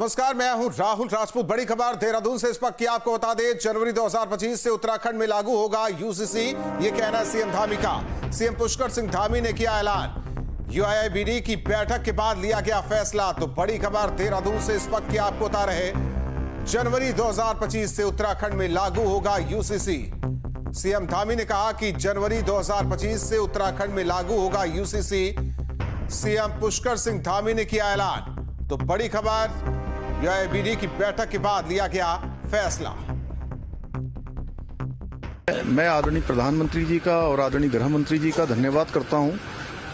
नमस्कार, मैं हूं राहुल राजपूत। बड़ी खबर देहरादून से इस वक्त की आपको बता दें, जनवरी 2025 से उत्तराखंड में लागू होगा यूसीसी। ये कहना है सीएम धामी का। सीएम पुष्कर सिंह धामी ने किया ऐलान। यूआईबीडी की बैठक के बाद लिया गया फैसला। तो बड़ी खबर देहरादून से इस वक्त की आपको बता रहे, जनवरी 2025 से उत्तराखंड में लागू होगा यूसीसी। सीएम धामी ने कहा कि जनवरी 2025 से उत्तराखंड में लागू होगा यूसीसी। सीएम पुष्कर सिंह धामी ने किया ऐलान। तो बड़ी खबर, यूआईबीडी की बैठक के बाद लिया गया फैसला। मैं आदरणीय प्रधानमंत्री जी का और आदरणीय गृह मंत्री जी का धन्यवाद करता हूं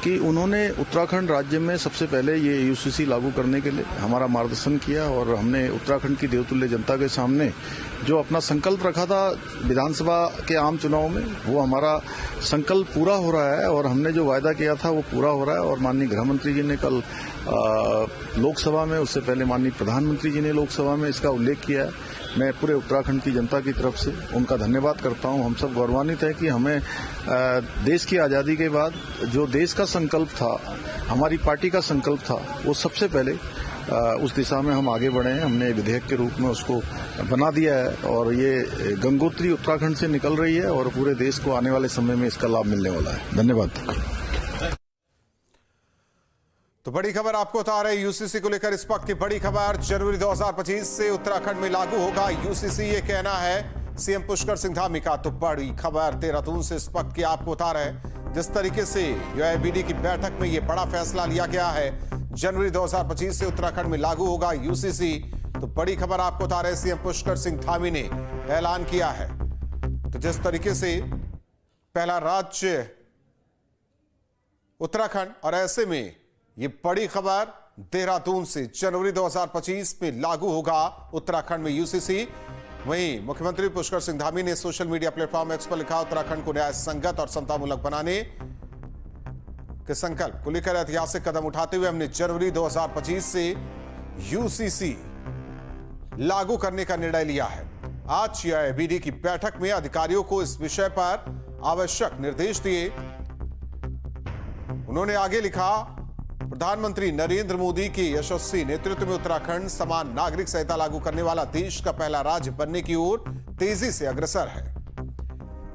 कि उन्होंने उत्तराखंड राज्य में सबसे पहले ये यूसीसी लागू करने के लिए हमारा मार्गदर्शन किया और हमने उत्तराखंड की देवतुल्य जनता के सामने जो अपना संकल्प रखा था विधानसभा के आम चुनाव में, वो हमारा संकल्प पूरा हो रहा है और हमने जो वायदा किया था वो पूरा हो रहा है। और माननीय गृह मंत्री जी ने कल लोकसभा में, उससे पहले माननीय प्रधानमंत्री जी ने लोकसभा में इसका उल्लेख किया है। मैं पूरे उत्तराखंड की जनता की तरफ से उनका धन्यवाद करता हूं। हम सब गौरवान्वित हैं कि हमें देश की आज़ादी के बाद जो देश का संकल्प था, हमारी पार्टी का संकल्प था, वो सबसे पहले उस दिशा में हम आगे बढ़े हैं। हमने विधेयक के रूप में उसको बना दिया है और ये गंगोत्री उत्तराखंड से निकल रही है और पूरे देश को आने वाले समय में इसका लाभ मिलने वाला है। धन्यवाद। तो बड़ी खबर आपको बता रहे यूसीसी को लेकर इस वक्त की बड़ी खबर, जनवरी 2025 से उत्तराखंड में लागू होगा यूसीसी। ये कहना है सीएम पुष्कर सिंह धामी का। तो बड़ी खबर देहरादून से इस वक्त की आपको बता रहे, जिस तरीके से यूआईबीडी की बैठक में यह बड़ा फैसला लिया गया है, जनवरी 2025 से उत्तराखंड में लागू होगा यूसीसी। तो बड़ी खबर आपको बता रहे, सीएम पुष्कर सिंह धामी ने ऐलान किया है। तो जिस तरीके से पहला राज्य उत्तराखंड, और ऐसे में ये बड़ी खबर देहरादून से, जनवरी 2025 में लागू होगा उत्तराखंड में यूसीसी। वहीं मुख्यमंत्री पुष्कर सिंह धामी ने सोशल मीडिया प्लेटफॉर्म एक्स पर लिखा, उत्तराखंड को न्याय संगत और समतामूलक बनाने के संकल्प को लेकर ऐतिहासिक कदम उठाते हुए हमने जनवरी 2025 से यूसीसी लागू करने का निर्णय लिया है। आज यूआईबीडी की बैठक में अधिकारियों को इस विषय पर आवश्यक निर्देश दिए। उन्होंने आगे लिखा, प्रधानमंत्री नरेंद्र मोदी के यशस्वी नेतृत्व में उत्तराखंड समान नागरिक संहिता लागू करने वाला देश का पहला राज्य बनने की ओर तेजी से अग्रसर है।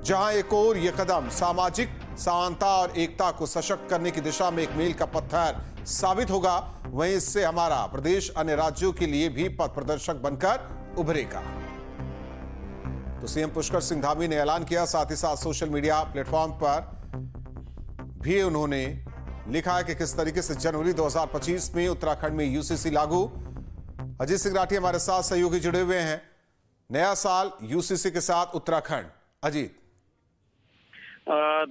जहां एक ओर यह कदम सामाजिक समानता और एकता को सशक्त करने की दिशा में एक मील का पत्थर साबित होगा, वहीं इससे हमारा प्रदेश अन्य राज्यों के लिए भी पथ प्रदर्शक बनकर उभरेगा। तो सीएम पुष्कर सिंह धामी ने ऐलान किया। साथ ही साथ सोशल मीडिया प्लेटफॉर्म पर भी उन्होंने लिखा है कि किस तरीके से जनवरी 2025 में उत्तराखंड में यूसीसी लागू। अजीत सिंह राठी हमारे साथ सहयोगी जुड़े हुए हैं। नया साल यूसीसी के साथ उत्तराखंड। अजीत।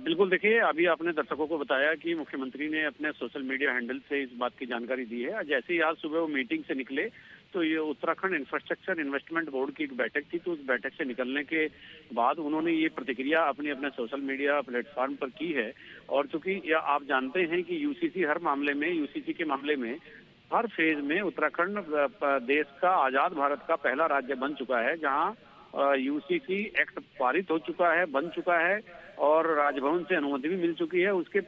बिल्कुल, देखिए, अभी आपने दर्शकों को बताया कि मुख्यमंत्री ने अपने सोशल मीडिया हैंडल से इस बात की जानकारी दी है। जैसे ही आज सुबह वो मीटिंग से निकले तो ये उत्तराखंड इंफ्रास्ट्रक्चर इन्वेस्टमेंट बोर्ड की एक बैठक थी। तो उस बैठक से निकलने के बाद उन्होंने ये प्रतिक्रिया अपने सोशल मीडिया प्लेटफॉर्म पर की है। और चूंकि आप जानते हैं कि यूसीसी के मामले में हर फेज में उत्तराखंड देश का, आजाद भारत का पहला राज्य बन चुका है, जहां यूसीसी एक्ट पारित हो चुका है, बन चुका है और राजभवन से अनुमति भी मिल चुकी है। उसके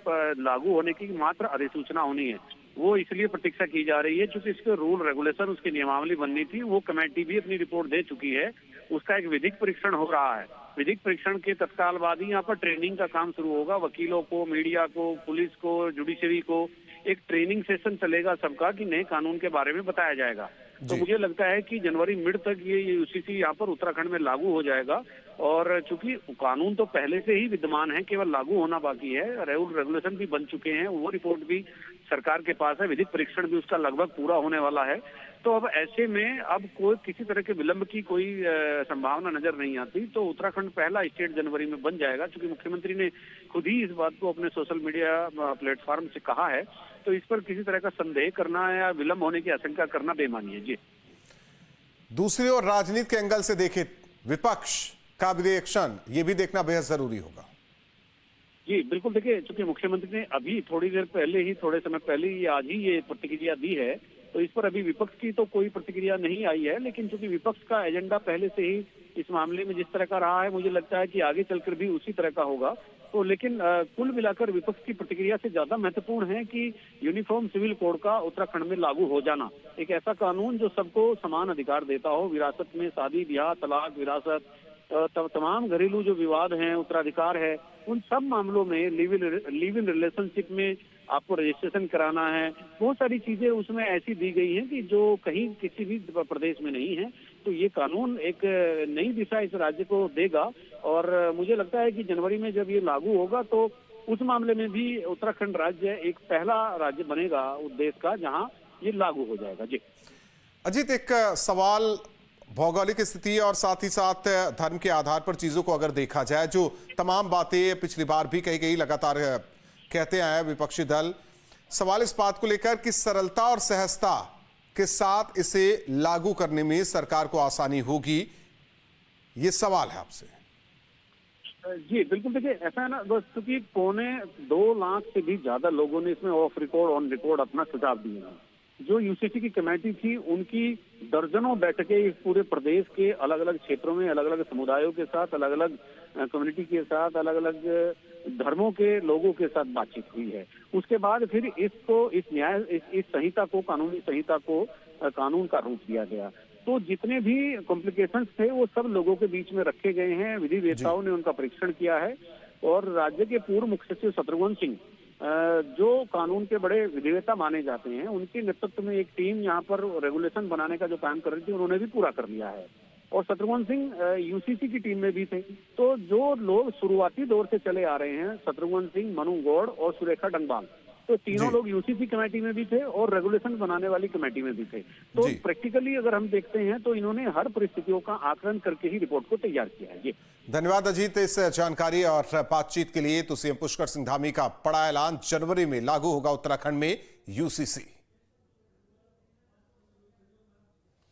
लागू होने की मात्र अधिसूचना होनी है। वो इसलिए प्रतीक्षा की जा रही है क्योंकि इसके रूल रेगुलेशन, उसकी नियमावली बननी थी। वो कमेटी भी अपनी रिपोर्ट दे चुकी है। उसका एक विधिक परीक्षण हो रहा है। विधिक परीक्षण के तत्काल बाद ही यहाँ पर ट्रेनिंग का काम शुरू होगा। वकीलों को, मीडिया को, पुलिस को, जुडिशरी को एक ट्रेनिंग सेशन चलेगा सबका, कि नए कानून के बारे में बताया जाएगा। तो मुझे लगता है कि जनवरी मिड तक ये यूसीसी यहाँ पर उत्तराखंड में लागू हो जाएगा। और चूंकि कानून तो पहले से ही विद्यमान है, केवल लागू होना बाकी है। रूल रेगुलेशन भी बन चुके हैं, वो रिपोर्ट भी सरकार के पास है, विधिक परीक्षण भी उसका लगभग पूरा होने वाला है। तो अब ऐसे में अब कोई किसी तरह के विलंब की कोई संभावना नजर नहीं आती। तो उत्तराखंड पहला स्टेट जनवरी में बन जाएगा, क्योंकि मुख्यमंत्री ने खुद ही इस बात को अपने सोशल मीडिया प्लेटफॉर्म से कहा है। तो इस पर किसी तरह का संदेह करना या विलंब होने की आशंका करना बेमानी है। जी, दूसरी ओर राजनीति के एंगल से देखें, विपक्ष का रिएक्शन ये भी देखना बेहद जरूरी होगा। जी बिल्कुल, देखिए, चूंकि मुख्यमंत्री ने अभी थोड़ी समय पहले ही आज ही ये प्रतिक्रिया दी है तो इस पर अभी विपक्ष की तो कोई प्रतिक्रिया नहीं आई है, लेकिन चूंकि विपक्ष का एजेंडा पहले से ही इस मामले में जिस तरह का रहा है, मुझे लगता है कि आगे चलकर भी उसी तरह का होगा। तो लेकिन कुल मिलाकर विपक्ष की प्रतिक्रिया से ज्यादा महत्वपूर्ण है कि यूनिफॉर्म सिविल कोड का उत्तराखंड में लागू हो जाना, एक ऐसा कानून जो सबको समान अधिकार देता हो, विरासत में शादी ब्याह तलाक विरासत तमाम घरेलू जो विवाद हैं, उत्तराधिकार है, उन सब मामलों में लिव इन रिलेशनशिप में आपको रजिस्ट्रेशन कराना है। बहुत सारी चीजें उसमें ऐसी दी गई हैं कि जो कहीं किसी भी प्रदेश में नहीं है। तो ये कानून एक नई दिशा इस राज्य को देगा और मुझे लगता है कि जनवरी में जब ये लागू होगा तो उस मामले में भी उत्तराखंड राज्य एक पहला राज्य बनेगा उस देश का जहां ये लागू हो जाएगा। जी अजीत, एक सवाल भौगोलिक स्थिति और साथ ही साथ धर्म के आधार पर चीजों को अगर देखा जाए, जो तमाम बातें पिछली बार भी कही गई, लगातार कहते आए विपक्षी दल, सवाल इस बात को लेकर कि सरलता और सहजता के साथ इसे लागू करने में सरकार को आसानी होगी, ये सवाल है आपसे। जी बिल्कुल, देखिए ऐसा है ना, बस क्योंकि 2.25 लाख से भी ज्यादा लोगों ने इसमें ऑफ रिकॉर्ड ऑन रिकॉर्ड अपना सुझाव दिए हैं। जो यूसीसी की कमेटी थी उनकी दर्जनों बैठकें इस पूरे प्रदेश के अलग अलग क्षेत्रों में अलग अलग समुदायों के साथ, अलग अलग कम्युनिटी के साथ, अलग अलग धर्मों के लोगों के साथ बातचीत हुई है। उसके बाद फिर इसको इस संहिता को, कानूनी संहिता को कानून का रूप दिया गया। तो जितने भी कॉम्प्लिकेशंस थे वो सब लोगों के बीच में रखे गए हैं, विधि वेत्ताओं ने उनका परीक्षण किया है और राज्य के पूर्व मुख्य सचिव शत्रुघ्न सिंह जो कानून के बड़े विधिवेत्ता माने जाते हैं, उनके नेतृत्व में एक टीम यहाँ पर रेगुलेशन बनाने का जो काम कर रही थी उन्होंने भी पूरा कर लिया है और शत्रुघ्न सिंह यूसीसी की टीम में भी थे। तो जो लोग शुरुआती दौर से चले आ रहे हैं, शत्रुघ्न सिंह, मनु गौड़ और सुरेखा डंगबाल, तो तीनों लोग यूसीसी कमेटी में भी थे और रेगुलेशन बनाने वाली कमेटी में भी थे। तो प्रैक्टिकली अगर हम देखते हैं तो इन्होंने हर परिस्थितियों का आकलन करके ही रिपोर्ट को तैयार किया है। ये धन्यवाद अजीत इस जानकारी और बातचीत के लिए। तो सीएम पुष्कर सिंह धामी का बड़ा ऐलान, जनवरी में लागू होगा उत्तराखंड में यूसीसी।